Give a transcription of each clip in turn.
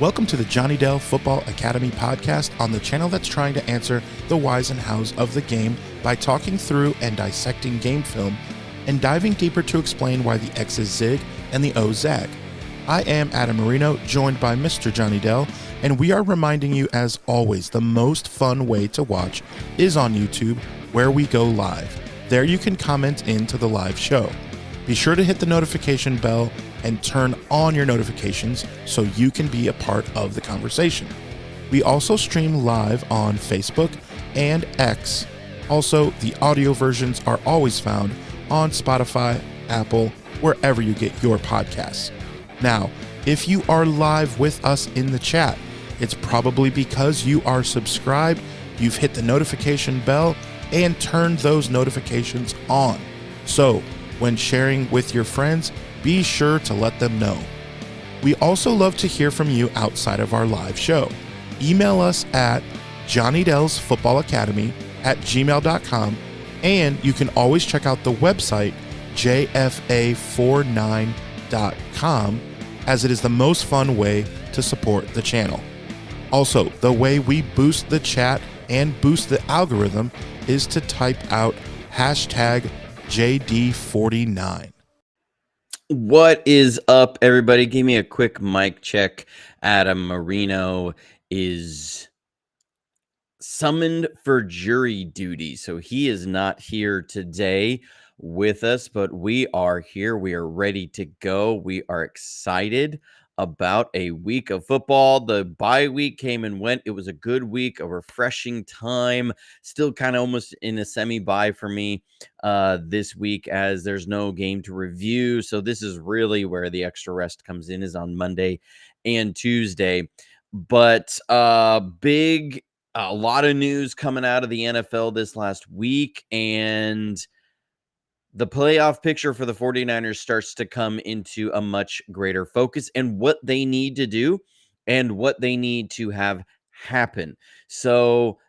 Welcome to the Johnny Dell Football Academy podcast on the channel that's trying to answer the whys and hows of the game by talking through and dissecting game film and diving deeper to explain why the X's zig and the O's zag. I am Adam Marino, joined by Mr. Johnny Dell, and we are reminding you, as always, the most fun way to watch is on YouTube, where we go live. There you can comment into the live show. Be sure to hit the notification bell and turn on your notifications so you can be a part of the conversation. We also stream live on Facebook and X. Also, the audio versions are always found on Spotify, Apple, wherever you get your podcasts. Now, if you are live with us in the chat, it's probably because you are subscribed, you've hit the notification bell, and turned those notifications on. So, when sharing with your friends, be sure to let them know. We also love to hear from you outside of our live show. Email us at johnnydellsfootballacademy@gmail.com, and you can always check out the website jfa49.com, as it is the most fun way to support the channel. Also, the way we boost the chat and boost the algorithm is to type out hashtag JD49. What is up, everybody? Give me a quick mic check. Adam Marino is summoned for jury duty, so he is not here today with us, but we are here. We are ready to go. We are excited about a week of football. The bye week came and went. It was a good week, a refreshing time. Still kind of almost in a semi-bye for me this week, as there's no game to review. So this is really where the extra rest comes in, is on Monday and Tuesday. But a lot of news coming out of the NFL this last week, and the playoff picture for the 49ers starts to come into a much greater focus, and what they need to do and what they need to have happen. So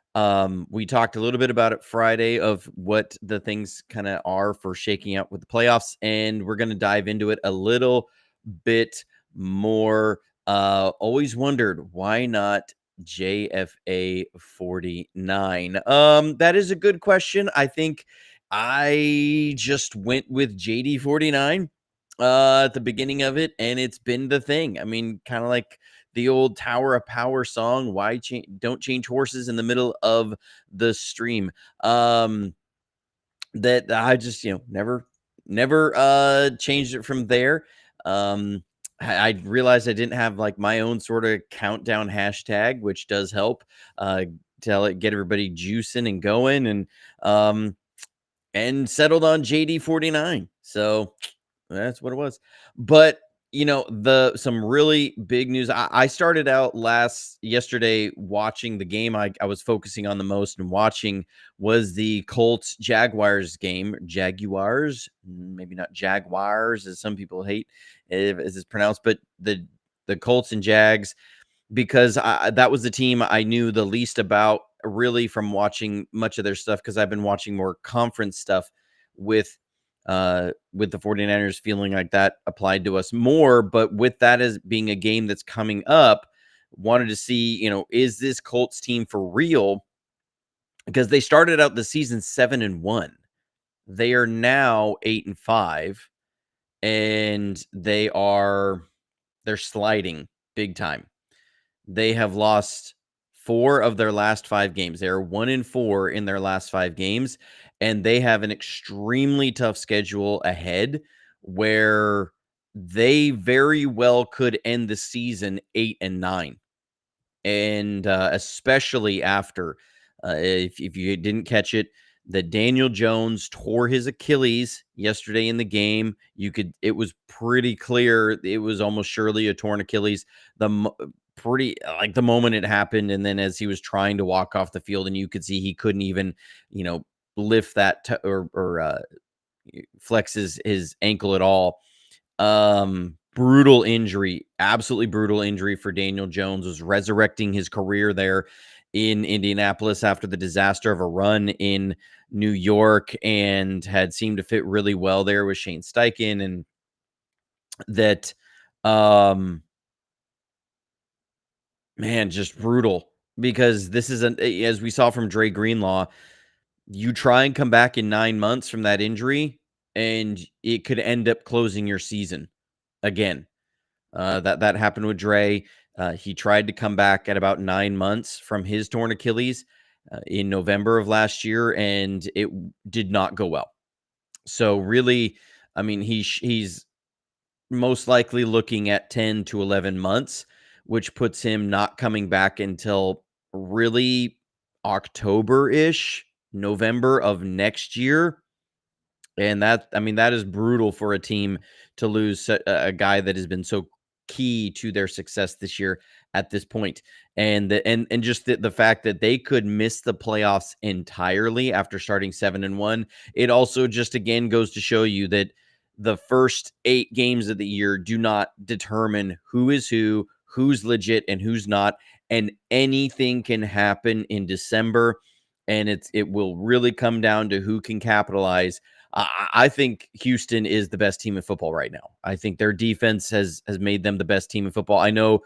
we talked a little bit about it Friday of what the things kind of are for shaking out with the playoffs, and we're going to dive into it a little bit more. Always wondered, why not JFA 49? That is a good question. I think I just went with JD 49 at the beginning of it, and it's been the thing. I mean, kind of like the old Tower of Power song, why don't change horses in the middle of the stream. That I just, never changed it from there. I realized I didn't have like my own sort of countdown hashtag, which does help get everybody juicing and going, and settled on JD 49. So that's what it was. But some really big news. I started out yesterday watching the game I was focusing on the most and watching was the Colts Jaguars game. Jaguars, maybe not Jaguars, as some people hate as it's pronounced, but the Colts and Jags, because that was the team I knew the least about, really, from watching much of their stuff, because I've been watching more conference stuff with the 49ers, feeling like that applied to us more. But with that as being a game that's coming up, wanted to see, is this Colts team for real? Because they started out the season 7-1. They are now 8-5, and they're sliding big time. They have lost 4 of their last 5 games. They are 1-4 in their last 5 games, and they have an extremely tough schedule ahead, where they very well could end the season 8-9. And especially after, if you didn't catch it, that Daniel Jones tore his Achilles yesterday in the game. It was pretty clear it was almost surely a torn Achilles. The moment it happened, and then as he was trying to walk off the field, and you could see he couldn't even, lift that or flex his ankle at all. Brutal injury, absolutely brutal injury for Daniel Jones. Was resurrecting his career there in Indianapolis after the disaster of a run in New York, and had seemed to fit really well there with Shane Steichen, and that Man, just brutal, because this is as we saw from Dre Greenlaw, you try and come back in 9 months from that injury, and it could end up closing your season again. That happened with Dre. He tried to come back at about 9 months from his torn Achilles in November of last year, and it did not go well. So really, I mean, he's most likely looking at 10 to 11 months, which puts him not coming back until really October-ish, November of next year. And that, I mean, that is brutal for a team to lose a guy that has been so key to their success this year at this point. And just the fact that they could miss the playoffs entirely after starting 7-1. It also just again goes to show you that the first 8 games of the year do not determine who is who, who's legit and who's not. And anything can happen in December. And it will really come down to who can capitalize. I think Houston is the best team in football right now. I think their defense has made them the best team in football. I know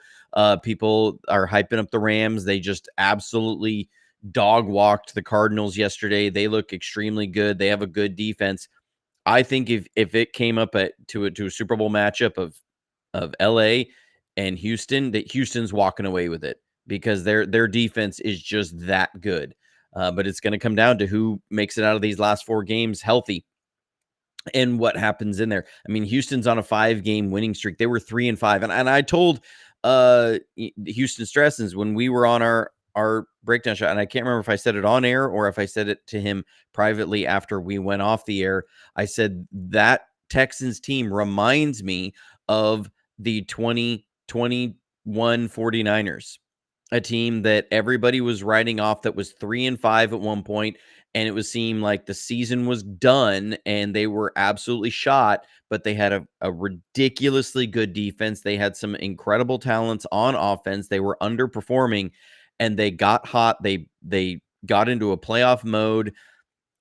people are hyping up the Rams. They just absolutely dog walked the Cardinals yesterday. They look extremely good. They have a good defense. I think if it came up to a Super Bowl matchup of LA and Houston, that Houston's walking away with it, because their defense is just that good. But it's going to come down to who makes it out of these last 4 games healthy and what happens in there. I mean, Houston's on a 5-game winning streak. They were 3-5. And I told Houston Stressens when we were on our breakdown shot, and I can't remember if I said it on air or if I said it to him privately after we went off the air. I said that Texans team reminds me of the 2021 49ers, a team that everybody was writing off that was 3-5 at one point, and it was seemed like the season was done and they were absolutely shot, but they had a ridiculously good defense. They had some incredible talents on offense. They were underperforming, and they got hot. They got into a playoff mode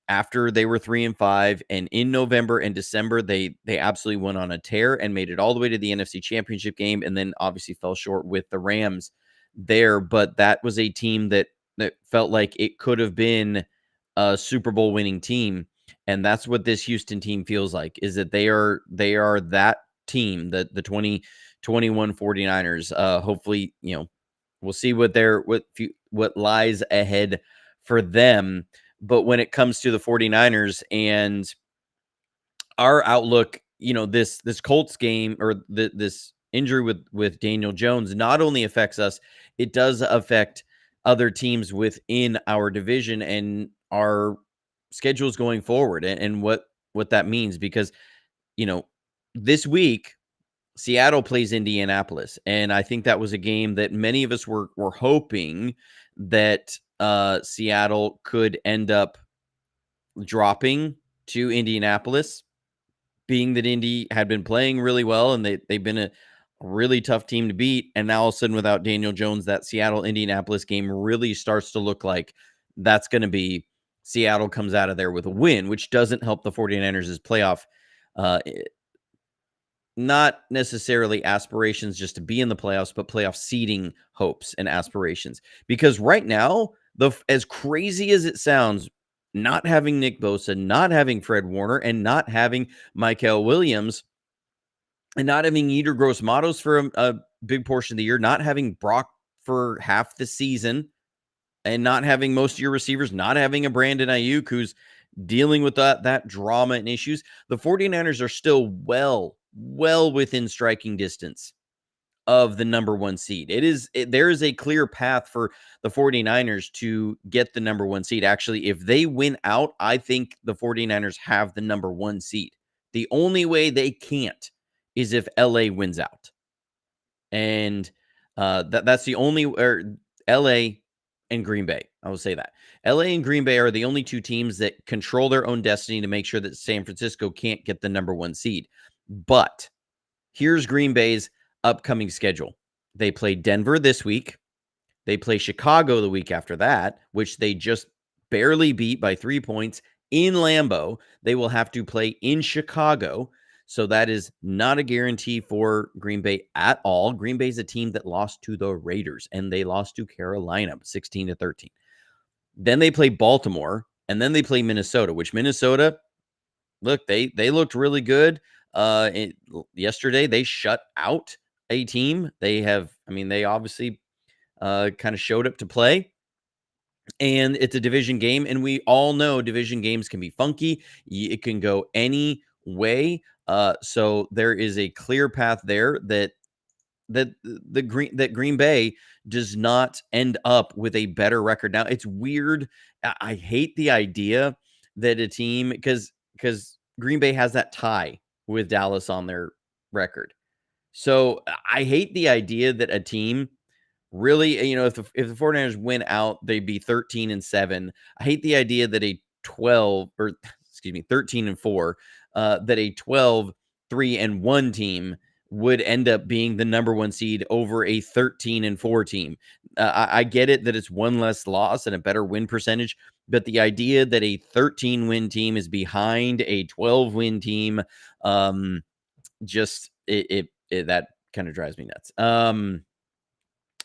after they were 3-5, and in November and December, they absolutely went on a tear and made it all the way to the NFC Championship game, and then obviously fell short with the Rams there. But that was a team that felt like it could have been a Super Bowl winning team, and that's what this Houston team feels like, is that they are that team, the 2021 49ers. Hopefully, we'll see what lies ahead for them. But when it comes to the 49ers and our outlook, this Colts game, or this injury with Daniel Jones, not only affects us, it does affect other teams within our division and our schedules going forward, and what that means. Because, this week Seattle plays Indianapolis, and I think that was a game that many of us were hoping that Seattle could end up dropping to Indianapolis, being that Indy had been playing really well and they've been a really tough team to beat. And now all of a sudden, without Daniel Jones, that Seattle-Indianapolis game really starts to look like that's going to be Seattle comes out of there with a win, which doesn't help the 49ers' playoff, not necessarily aspirations just to be in the playoffs, but playoff seeding hopes and aspirations. Because right now, as crazy as it sounds, not having Nick Bosa, not having Fred Warner, and not having Michael Williams, and not having Yetur Gross-Matos for a big portion of the year, not having Brock for half the season, and not having most of your receivers, not having a Brandon Ayuk who's dealing with that drama and issues, the 49ers are still well within striking distance of the number 1 seed. There is a clear path for the 49ers to get the number 1 seed. Actually, if they win out, I think the 49ers have the number 1 seed. The only way they can't is if LA wins out. And that's the only, or LA and Green Bay. I will say that LA and Green Bay are the only 2 teams that control their own destiny to make sure that San Francisco can't get the number 1 seed. But here's Green Bay's upcoming schedule. They play Denver this week. They play Chicago the week after that, which they just barely beat by 3 points in Lambeau. They will have to play in Chicago. So that is not a guarantee for Green Bay at all. Green Bay is a team that lost to the Raiders, and they lost to Carolina 16-13. Then they play Baltimore, and then they play Minnesota, which Minnesota, look, they looked really good. Yesterday, they shut out a team. They obviously kind of showed up to play. And it's a division game, and we all know division games can be funky. It can go any way. So there is a clear path there that Green Bay does not end up with a better record. Now, it's weird. I hate the idea that a team, because Green Bay has that tie with Dallas on their record. So I hate the idea that a team really, if the 49ers win out, they'd be 13-7. I hate the idea that a 13-4, that a 12-3-1 team would end up being the number one seed over a 13-4 team. I get it that it's one less loss and a better win percentage, but the idea that a 13-win team is behind a 12-win team, just that kind of drives me nuts.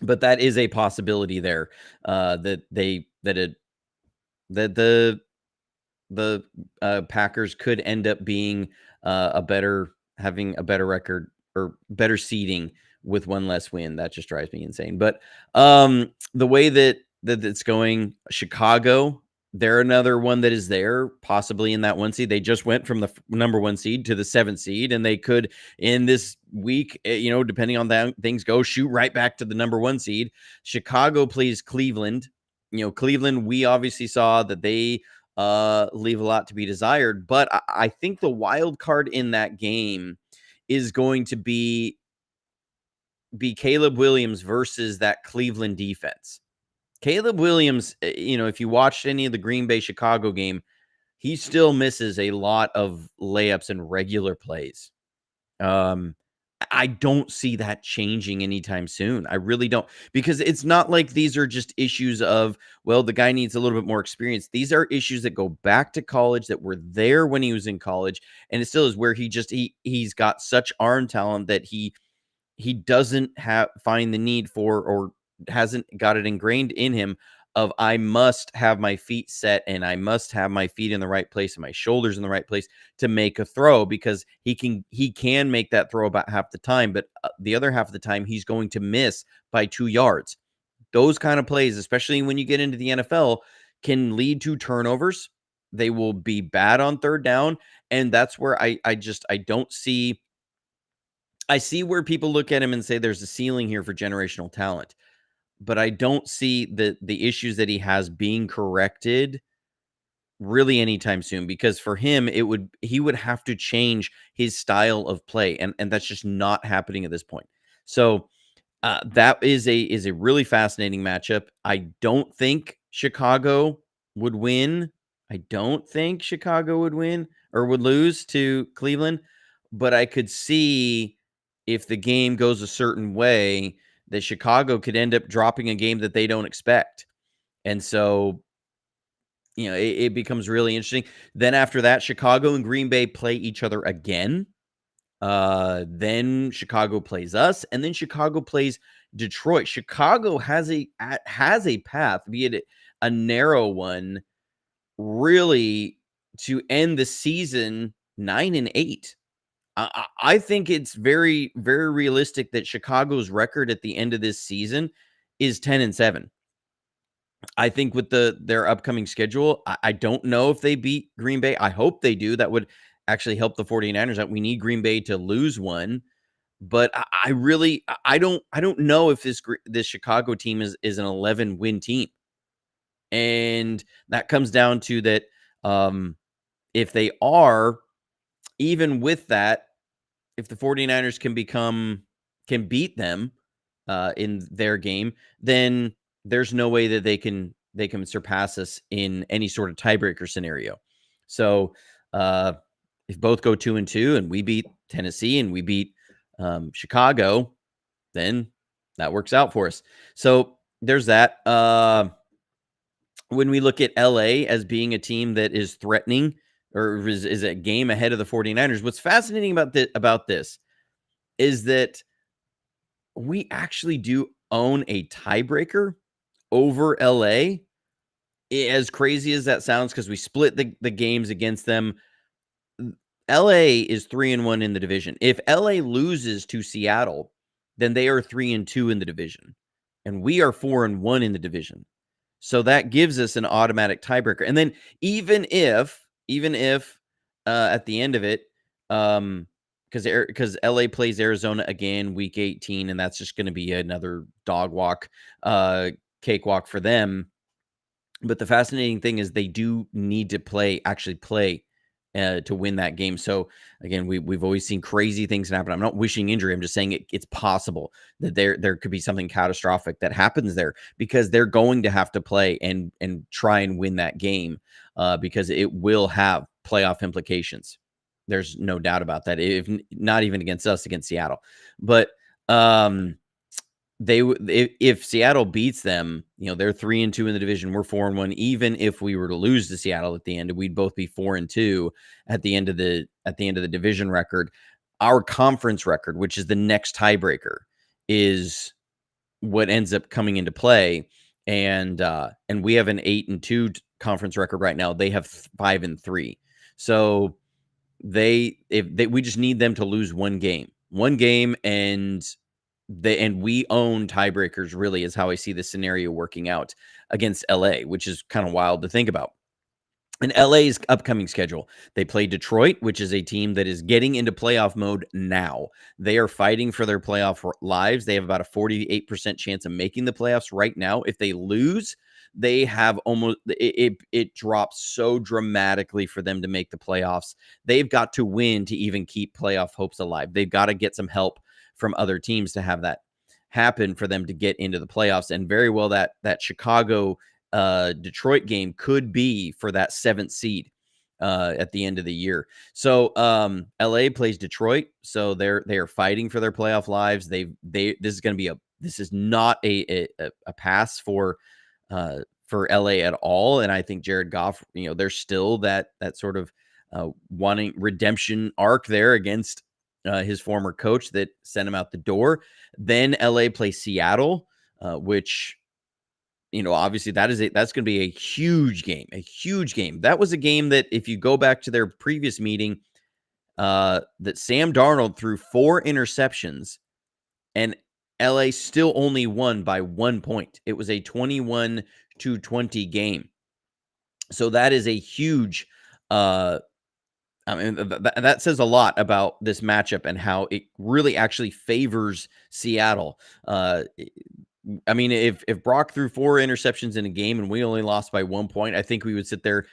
But that is a possibility there, that the Packers could end up being having a better record or better seeding with one less win. That just drives me insane. But the way that it's going, Chicago, they're another one that is there, possibly in that one seed. They just went from the number one seed to the 7th seed, and they could, in this week, depending on that things go, shoot right back to the number one seed. Chicago plays Cleveland. Cleveland, we obviously saw that they leave a lot to be desired, but I think the wild card in that game is going to be Caleb Williams versus that Cleveland defense. Caleb Williams, if you watched any of the Green Bay Chicago game, he still misses a lot of layups and regular plays. I don't see that changing anytime soon. I really don't, because it's not like these are just issues of, well, the guy needs a little bit more experience. These are issues that go back to college, that were there when he was in college, and it still is, where he's got such arm talent that he doesn't find the need for, or hasn't got it ingrained in him of, I must have my feet set, and I must have my feet in the right place and my shoulders in the right place to make a throw, because he can make that throw about half the time, but the other half of the time he's going to miss by 2 yards. Those kind of plays, especially when you get into the NFL, can lead to turnovers. They will be bad on third down, and that's where I don't see. I see where people look at him and say there's a ceiling here for generational talent, but I don't see the issues that he has being corrected really anytime soon, because for him, he would have to change his style of play, and that's just not happening at this point. So that is a really fascinating matchup. I don't think Chicago would win. I don't think Chicago would win or would lose to Cleveland, but I could see, if the game goes a certain way, that Chicago could end up dropping a game that they don't expect. And so, it becomes really interesting. Then after that, Chicago and Green Bay play each other again. Then Chicago plays us, and then Chicago plays Detroit. Chicago has a path, be it a narrow one, really, to end the season 9-8. I think it's very, very realistic that Chicago's record at the end of this season is 10-7. I think with their upcoming schedule, I don't know if they beat Green Bay. I hope they do. That would actually help the 49ers out. We need Green Bay to lose one, but I don't know if this Chicago team is an 11-win team. And that comes down to that, if they are, even with that, if the 49ers can beat them in their game, then there's no way that they can surpass us in any sort of tiebreaker scenario. So if both go 2-2 and we beat Tennessee and we beat Chicago, then that works out for us. So there's that. When we look at LA as being a team that is threatening or is a game ahead of the 49ers. What's fascinating about this is that we actually do own a tiebreaker over LA. As crazy as that sounds, because we split the games against them, LA is 3-1 in the division. If LA loses to Seattle, then they are 3-2 in the division, and we are 4-1 in the division. So that gives us an automatic tiebreaker. And then even if at the end of it, because LA plays Arizona again week 18, and that's just going to be another dog walk, cakewalk for them. But the fascinating thing is they do need to actually play to win that game. So again, we've always seen crazy things happen. I'm not wishing injury. I'm just saying it's possible that there could be something catastrophic that happens there, because they're going to have to play and try and win that game, because it will have playoff implications. There's no doubt about that. If not even against us, against Seattle, but if Seattle beats them, they're 3-2 in the division. We're 4-1. Even if we were to lose to Seattle at the end, we'd both be 4-2 at the end of the division record. Our conference record, which is the next tiebreaker, is what ends up coming into play. And we have an 8-2 conference record right now. They have 5-3. So we just need them to lose one game, and we own tiebreakers, really, is how I see the scenario working out against LA, which is kind of wild to think about. And LA's upcoming schedule, they play Detroit, which is a team that is getting into playoff mode now. They are fighting for their playoff lives. They have about a 48% chance of making the playoffs right now. If they lose, they have it drops so dramatically for them to make the playoffs. They've got to win to even keep playoff hopes alive. They've got to get some help from other teams to have that happen for them to get into the playoffs. And very well that Chicago Detroit game could be for that 7th seed at the end of the year. So LA plays Detroit, so they are fighting for their playoff lives. This is not a pass for LA at all. And I think Jared Goff, there's still that sort of wanting redemption arc there against his former coach that sent him out the door. Then LA plays Seattle, which, obviously that's going to be a huge game, That was a game that, if you go back to their previous meeting, that Sam Darnold threw 4 interceptions and LA still only won by 1 point. It was a 21-20 game. So that is a huge, that says a lot about this matchup and how it really actually favors Seattle. If Brock threw 4 interceptions in a game and we only lost by 1 point, I think we would sit there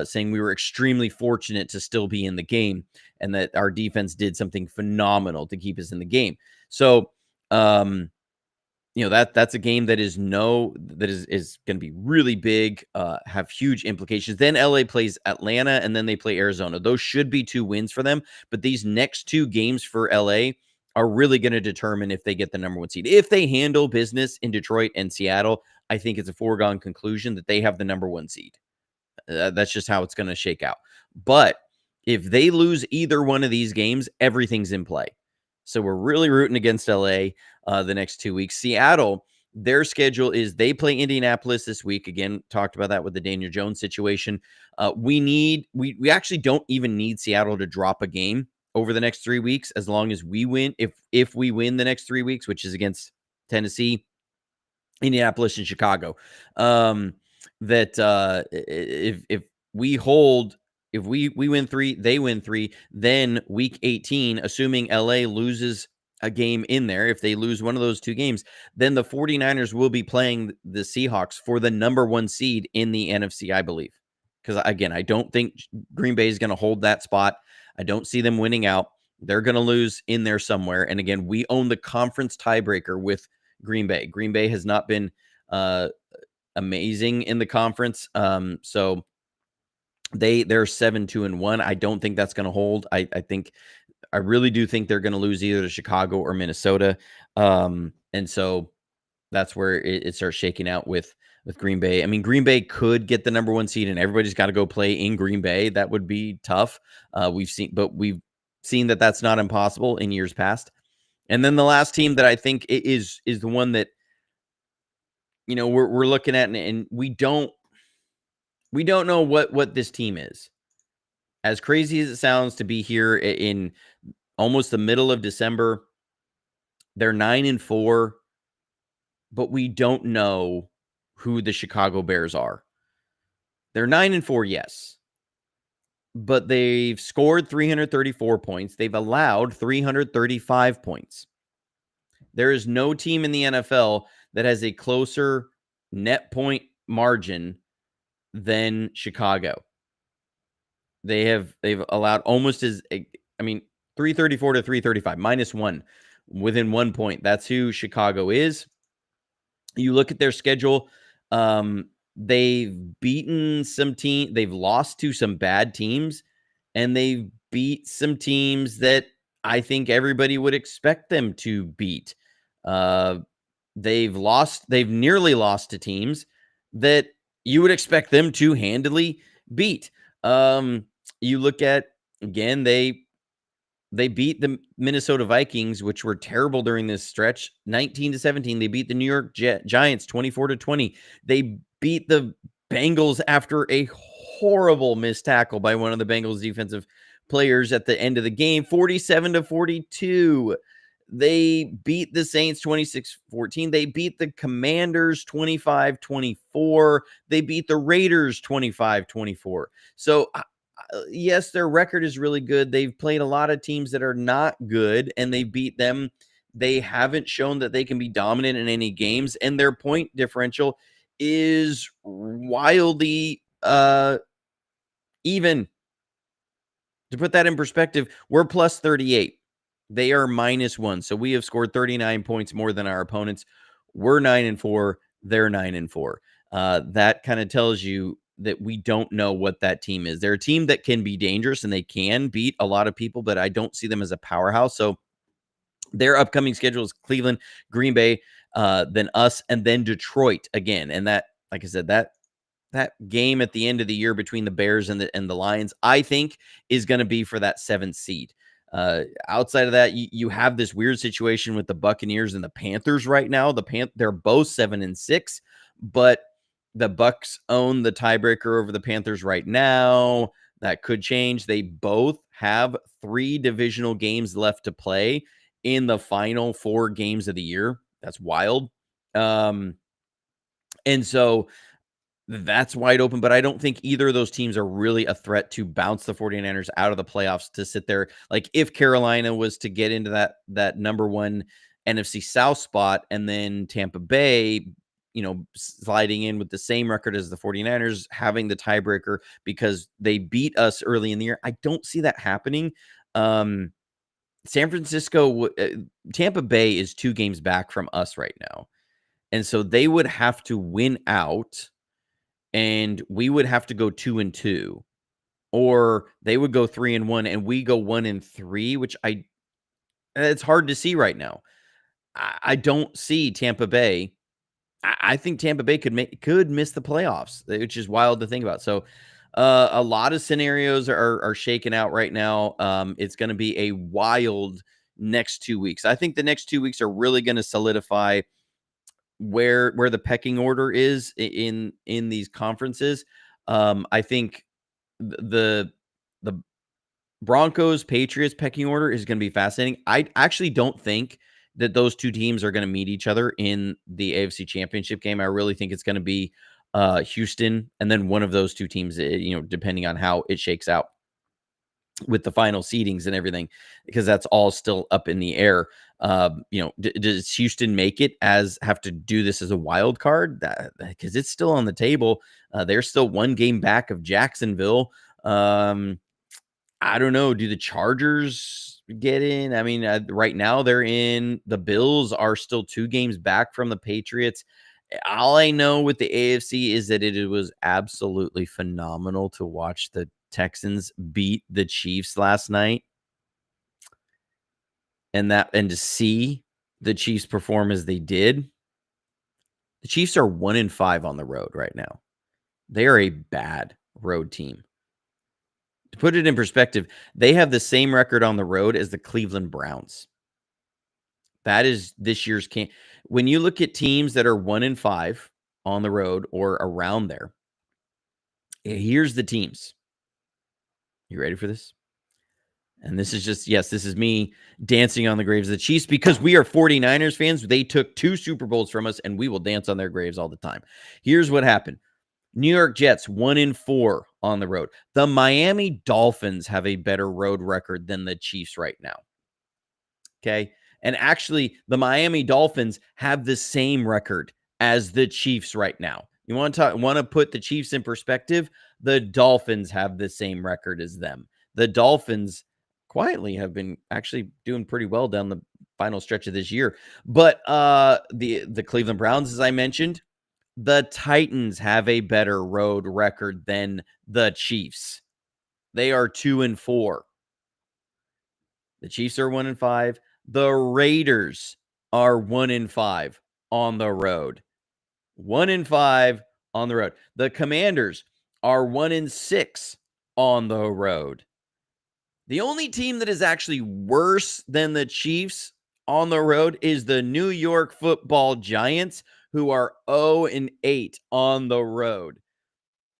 saying we were extremely fortunate to still be in the game and that our defense did something phenomenal to keep us in the game. So, that's a game that is going to be really big, have huge implications. Then LA plays Atlanta, and then they play Arizona. Those should be 2 wins for them, but these next 2 games for LA are really going to determine if they get the number 1 seed. If they handle business in Detroit and Seattle, I think it's a foregone conclusion that they have the number 1 seed. That's just how it's going to shake out. But if they lose either one of these games, everything's in play. So we're really rooting against LA the next 2 weeks. Seattle, their schedule is they play Indianapolis this week. Again, talked about that with the Daniel Jones situation. We actually don't even need Seattle to drop a game over the next 3 weeks, as long as we win. If we win the next 3 weeks, which is against Tennessee, Indianapolis, and Chicago, if we win 3, they win 3, then week 18, assuming LA loses a game in there, if they lose one of those 2 games, then the 49ers will be playing the Seahawks for the number 1 seed in the NFC, I believe. Because, again, I don't think Green Bay is going to hold that spot. I don't see them winning out. They're going to lose in there somewhere. And, again, we own the conference tiebreaker with Green Bay. Green Bay has not been amazing in the conference. So they're 7-2-1. I don't think that's going to hold. I really do think they're going to lose either to Chicago or Minnesota. And so that's where it starts shaking out with with Green Bay. I mean, Green Bay could get the number 1 seed and everybody's got to go play in Green Bay. That would be tough. We've seen that that's not impossible in years past. And then the last team that I think is the one that, you know, we're looking at, and we don't know what this team is. As crazy as it sounds to be here in almost the middle of December, they're 9-4, but we don't know who the Chicago Bears are. They're 9-4, yes, but they've scored 334 points. They've allowed 335 points. There is no team in the NFL that has a closer net point margin than Chicago. They've allowed almost 334 to 335, -1, within 1 point. That's who Chicago is. You look at their schedule, they've beaten some team, they've lost to some bad teams, and they've beat some teams that I think everybody would expect them to beat. They've nearly lost to teams that you would expect them to handily beat. You look at, again, they beat the Minnesota Vikings, which were terrible during this stretch, 19-17. They beat the New York Giants 24-20. They beat the Bengals after a horrible missed tackle by one of the Bengals defensive players at the end of the game, 47-42. They beat the Saints 26-14. They beat the Commanders 25-24. They beat the Raiders 25-24. So yes, their record is really good. They've played a lot of teams that are not good, and they beat them. They haven't shown that they can be dominant in any games, and their point differential is wildly even. To put that in perspective, we're plus 38. They are -1. So we have scored 39 points more than our opponents. We're 9-4. They're 9-4. That kind of tells you that we don't know what that team is. They're a team that can be dangerous and they can beat a lot of people, but I don't see them as a powerhouse. So their upcoming schedule is Cleveland, Green Bay, then us, and then Detroit again. And that, like I said, that game at the end of the year between the Bears and the Lions, I think, is going to be for that 7th seed. Outside of that, you have this weird situation with the Buccaneers and the Panthers right now. They're both 7-6, but the Bucs own the tiebreaker over the Panthers right now. That could change. They both have 3 divisional games left to play in the final 4 games of the year. That's wild. And so that's wide open, but I don't think either of those teams are really a threat to bounce the 49ers out of the playoffs to sit there. Like if Carolina was to get into that number 1 NFC South spot, and then Tampa Bay, you know, sliding in with the same record as the 49ers, having the tiebreaker because they beat us early in the year. I don't see that happening. San Francisco, Tampa Bay is 2 games back from us right now. And so they would have to win out, and we would have to go 2-2, or they would go 3-1 and we go 1-3, which it's hard to see right now. I don't see Tampa Bay. I think Tampa Bay could miss the playoffs, which is wild to think about. So a lot of scenarios are shaken out right now. It's going to be a wild next 2 weeks. I think the next 2 weeks are really going to solidify where the pecking order is in these conferences. I think the Broncos Patriots pecking order is going to be fascinating. I actually don't think that those 2 teams are going to meet each other in the AFC Championship game. I really think it's going to be Houston and then one of those 2 teams, you know, depending on how it shakes out with the final seedings and everything, because that's all still up in the air. You know, does Houston have to do this as a wild card? Because it's still on the table. They're still 1 game back of Jacksonville. I don't know. Do the Chargers get in? I mean, right now they're in. The Bills are still 2 games back from the Patriots. All I know with the AFC is that it was absolutely phenomenal to watch the Texans beat the Chiefs last night, and to see the Chiefs perform as they did. The Chiefs are 1-5 on the road right now. They are a bad road team. To put it in perspective, they have the same record on the road as the Cleveland Browns. That is this year's camp. When you look at teams that are 1-5 on the road or around there, here's the teams. You ready for this? And this is just, yes, this is me dancing on the graves of the Chiefs because we are 49ers fans. They took 2 Super Bowls from us, and we will dance on their graves all the time. Here's what happened. New York Jets 1-4 on the road. The Miami Dolphins have a better road record than the Chiefs right now. Okay. And actually, the Miami Dolphins have the same record as the Chiefs right now. You want to put the Chiefs in perspective? The Dolphins have the same record as them. The Dolphins quietly have been actually doing pretty well down the final stretch of this year. But the Cleveland Browns, as I mentioned, the Titans have a better road record than the Chiefs. They are 2-4. The Chiefs are 1-5. The Raiders are 1-5 on the road. 1-5 on the road. The Commanders are 1-6 on the road. The only team that is actually worse than the Chiefs on the road is the New York Football Giants, who are 0-8 on the road.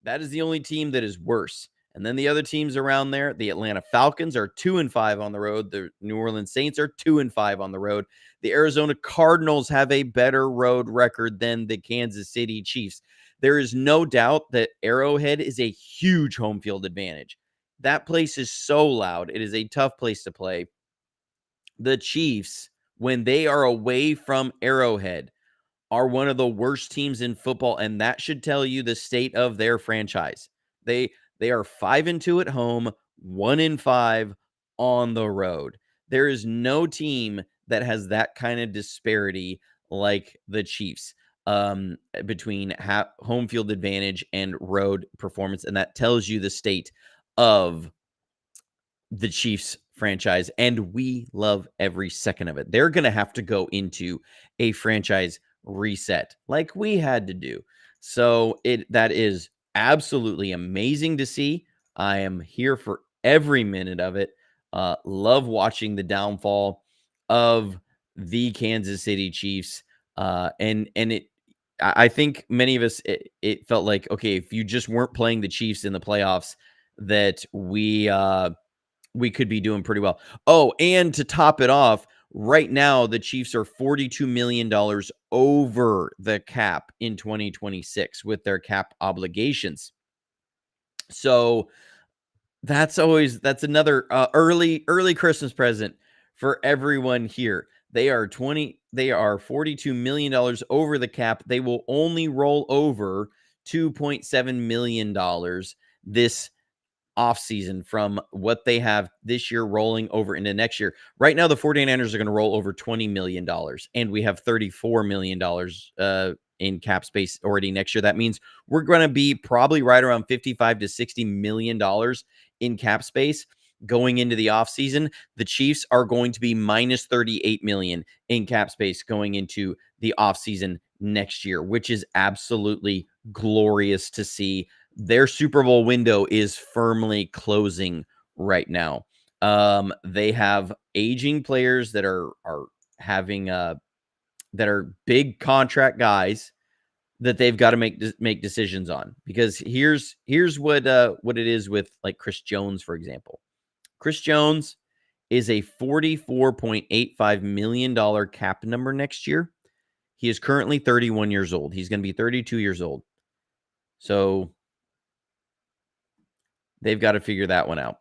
That is the only team that is worse. And then the other teams around there, the Atlanta Falcons are 2-5 on the road. The New Orleans Saints are 2-5 on the road. The Arizona Cardinals have a better road record than the Kansas City Chiefs. There is no doubt that Arrowhead is a huge home field advantage. That place is so loud. It is a tough place to play. The Chiefs, when they are away from Arrowhead, are one of the worst teams in football, and that should tell you the state of their franchise. They are 5-2 at home, 1-5 on the road. There is no team that has that kind of disparity like the Chiefs between home field advantage and road performance, and that tells you the state of the Chiefs franchise, and we love every second of it. They're going to have to go into a franchise reset like we had to do. So that is absolutely amazing to see. I am here for every minute of it. Love watching the downfall of the Kansas City Chiefs. I think many of us, it felt like, okay, if you just weren't playing the Chiefs in the playoffs, that we could be doing pretty well. Oh, and to top it off, right now, the Chiefs are $42 million over the cap in 2026 with their cap obligations. So that's another early Christmas present for everyone here. They are $42 million over the cap. They will only roll over $2.7 million this offseason from what they have this year rolling over into next year. Right now, the 49ers are going to roll over $20 million, and we have $34 million in cap space already next year. That means we're going to be probably right around $55 to $60 million in cap space going into the offseason. The Chiefs are going to be minus $38 million in cap space going into the offseason next year, which is absolutely glorious to see. Their Super Bowl window is firmly closing right now. They have aging players that are having that are big contract guys that they've got to make decisions on. Because here's what it is with like Chris Jones, for example. Chris Jones is a $44.85 million cap number next year. He is currently 31 years old. He's going to be 32 years old. So they've got to figure that one out.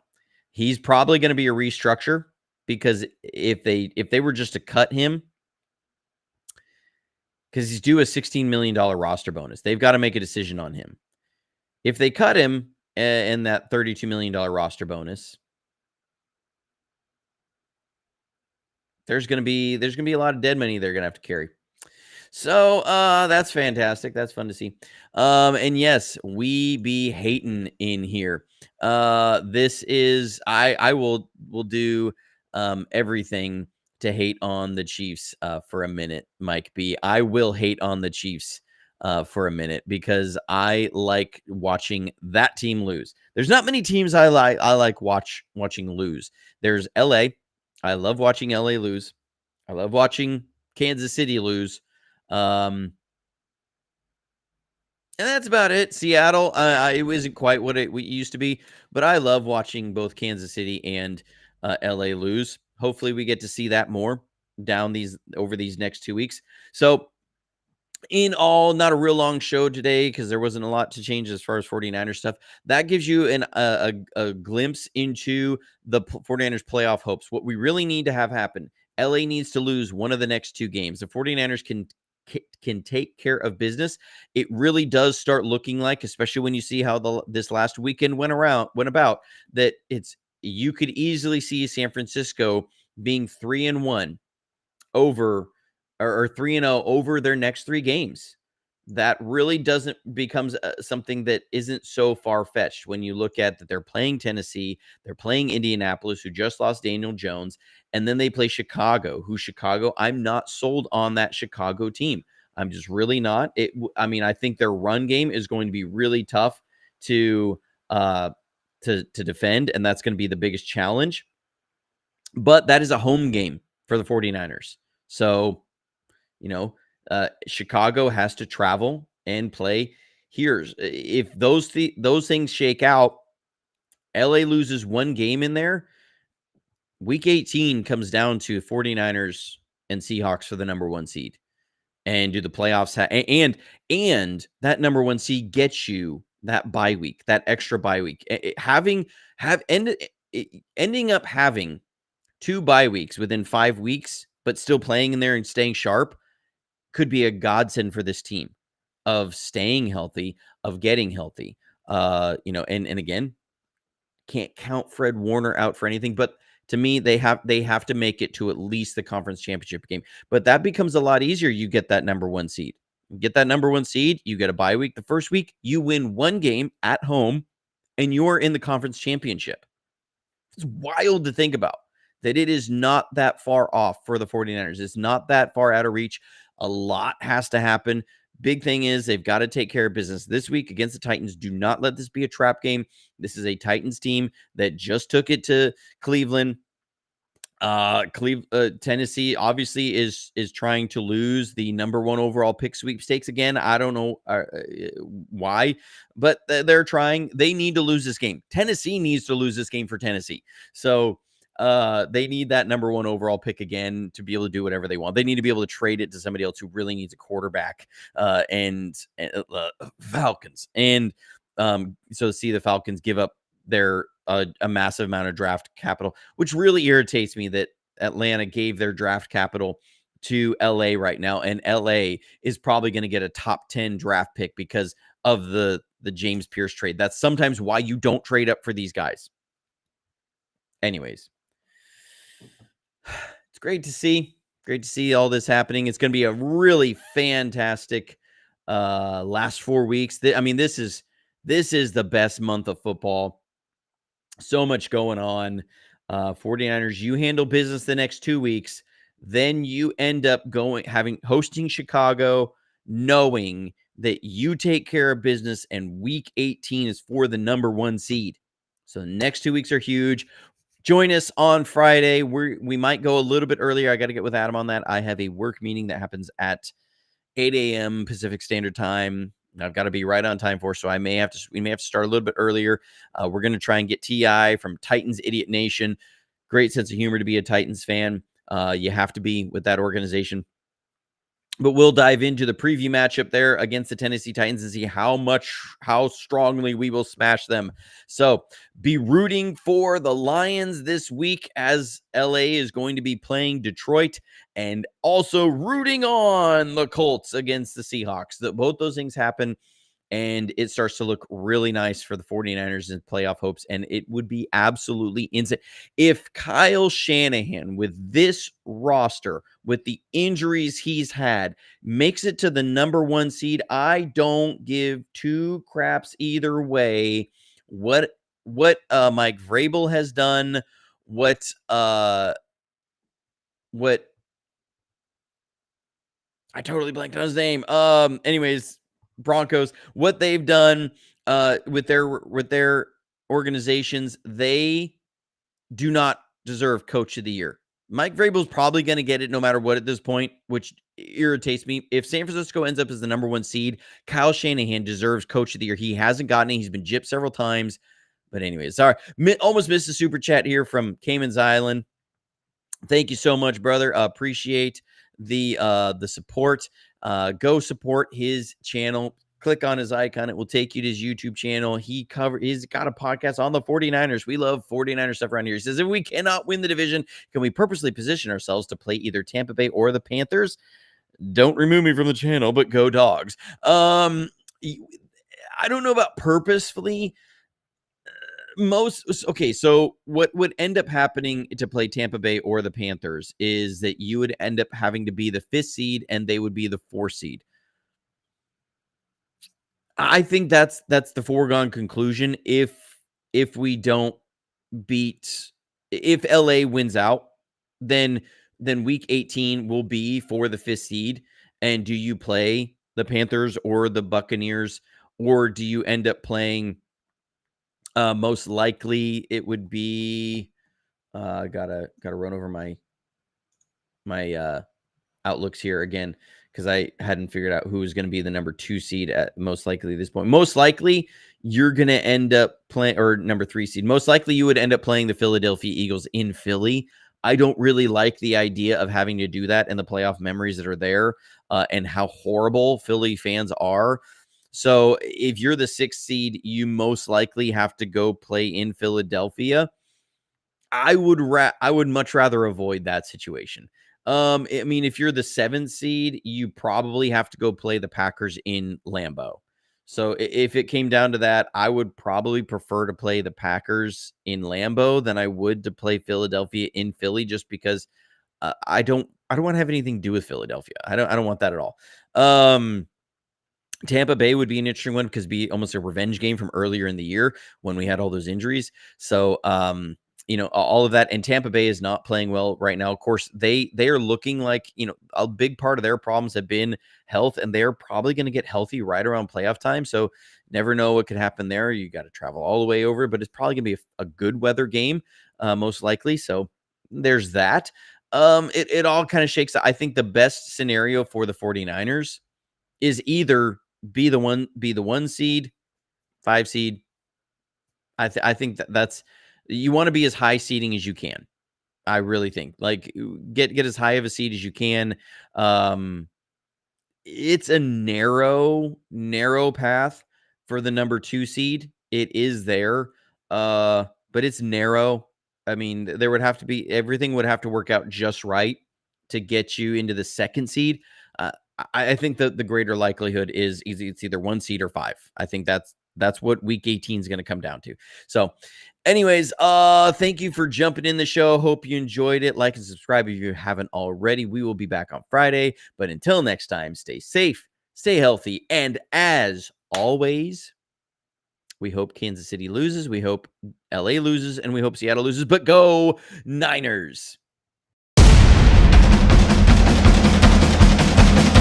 He's probably going to be a restructure because if they were just to cut him, because he's due a $16 million roster bonus, they've got to make a decision on him. If they cut him and that $32 million roster bonus, there's going to be a lot of dead money they're going to have to carry. So that's fantastic. That's fun to see. And yes, we be hating in here. This is I will do everything to hate on the Chiefs for a minute, Mike B. I will hate on the Chiefs for a minute because I like watching that team lose. There's not many teams I like watching lose. There's LA. I love watching LA lose. I love watching Kansas City lose. And that's about it. Seattle, it isn't quite what it used to be, but I love watching both Kansas City and LA lose. Hopefully, we get to see that more over these next 2 weeks. So, in all, not a real long show today because there wasn't a lot to change as far as 49ers stuff. That gives you a glimpse into the 49ers playoff hopes. What we really need to have happen, LA needs to lose one of the next 2 games. The 49ers can take care of business. It really does start looking like, especially when you see how this last weekend went about, that you could easily see San Francisco being 3-1 over or 3-0 over their next 3 games. That really becomes something that isn't so far-fetched when you look at that they're playing Tennessee, they're playing Indianapolis, who just lost Daniel Jones, and then they play Chicago, I'm not sold on that Chicago team. I'm just really not. I think their run game is going to be really tough to defend, and that's going to be the biggest challenge. But that is a home game for the 49ers. So, Chicago has to travel and play. If those things shake out, LA loses one game in there. Week 18 comes down to 49ers and Seahawks for the number 1 seed. And do the playoffs and that number 1 seed gets you that bye week, that extra bye week. Ending up having 2 bye weeks within 5 weeks, but still playing in there and staying sharp could be a godsend for this team of staying healthy, of getting healthy. And again, can't count Fred Warner out for anything, but to me, they have to make it to at least the conference championship game. But that becomes a lot easier. You get that number 1 seed. You get that number 1 seed, you get a bye week. The first week, you win 1 game at home, and you're in the conference championship. It's wild to think about that it is not that far off for the 49ers. It's not that far out of reach. A lot has to happen. Big thing is they've got to take care of business this week against the Titans. Do not let this be a trap game. This is a Titans team that just took it to Cleveland. Tennessee obviously is trying to lose the number 1 overall pick sweepstakes again. I don't know why, but they're trying. They need to lose this game. Tennessee needs to lose this game for Tennessee. So they need that number 1 overall pick again to be able to do whatever they want. They need to be able to trade it to somebody else who really needs a quarterback. And Falcons. And so see the Falcons give up their a massive amount of draft capital, which really irritates me that Atlanta gave their draft capital to LA right now, and LA is probably going to get a top 10 draft pick because of the James Pierce trade. That's sometimes why you don't trade up for these guys. Anyways, it's great to see all this happening. It's going to be a really fantastic last 4 weeks. This is the best month of football. So much going on. 49ers, you handle business the next 2 weeks. Then you end up hosting Chicago, knowing that you take care of business, and week 18 is for the number 1 seed. So the next 2 weeks are huge. Join us on Friday. We might go a little bit earlier. I got to get with Adam on that. I have a work meeting that happens at 8 a.m. Pacific Standard Time. I've got to be right on time so we may have to start a little bit earlier. We're going to try and get TI from Titans Idiot Nation. Great sense of humor to be a Titans fan. You have to be with that organization. But we'll dive into the preview matchup there against the Tennessee Titans and see how strongly we will smash them. So be rooting for the Lions this week as LA is going to be playing Detroit, and also rooting on the Colts against the Seahawks. Both those things happen, and it starts to look really nice for the 49ers in playoff hopes, and it would be absolutely insane. If Kyle Shanahan, with this roster, with the injuries he's had, makes it to the number 1 seed, I don't give 2 craps either way. What Mike Vrabel has done, what I totally blanked on his name. Anyways, Broncos, what they've done with their organizations, they do not deserve Coach of the Year. Mike Vrabel's probably going to get it no matter what at this point, which irritates me. If San Francisco ends up as the number 1 seed, Kyle Shanahan deserves Coach of the Year. He hasn't gotten it. He's been gypped several times. But anyways, sorry. Almost missed a super chat here from Cayman's Island. Thank you so much, brother. Appreciate the support. Go support his channel. Click on his icon. It will take you to his YouTube channel. He's got a podcast on the 49ers. We love 49ers stuff around here. He says, if we cannot win the division, can we purposely position ourselves to play either Tampa Bay or the Panthers? Don't remove me from the channel, but go Dogs. I don't know about purposefully. So what would end up happening to play Tampa Bay or the Panthers is that you would end up having to be the 5th seed and they would be the 4th seed. I think that's the foregone conclusion if we don't beat, if LA wins out, then week 18 will be for the 5th seed. And do you play the Panthers or the Buccaneers, or do you end up playing most likely it would be gotta run over my outlooks here again, because I hadn't figured out who was going to be the number 2 seed at most likely at this point. Most likely you're going to end up playing, or number 3 seed. Most likely you would end up playing the Philadelphia Eagles in Philly. I don't really like the idea of having to do that and the playoff memories that are there and how horrible Philly fans are. So if you're the 6th seed, you most likely have to go play in Philadelphia. I would much rather avoid that situation. I mean, if you're the 7th seed, you probably have to go play the Packers in Lambeau. So if it came down to that, I would probably prefer to play the Packers in Lambeau than I would to play Philadelphia in Philly, just because I don't want to have anything to do with Philadelphia. I don't want that at all. Tampa Bay would be an interesting one because it'd be almost a revenge game from earlier in the year when we had all those injuries. So, all of that. And Tampa Bay is not playing well right now. Of course, they are looking like, a big part of their problems have been health, and they're probably going to get healthy right around playoff time. So never know what could happen there. You got to travel all the way over, but it's probably going to be a good weather game, most likely. So there's that. It all kind of shakes out. I think the best scenario for the 49ers is either be the 1 seed, 5 seed. I think that's, you want to be as high seeding as you can. I really think, like, get as high of a seed as you can. It's a narrow path for the number 2 seed. It is there, but it's narrow. I mean, there would have to be, everything would have to work out just right to get you into the 2nd seed. I think that the greater likelihood is it's either 1 seed or 5. I think that's what week 18 is going to come down to. So anyways, thank you for jumping in the show. Hope you enjoyed it. Like and subscribe if you haven't already. We will be back on Friday. But until next time, stay safe, stay healthy. And as always, we hope Kansas City loses. We hope LA loses. And we hope Seattle loses. But go Niners.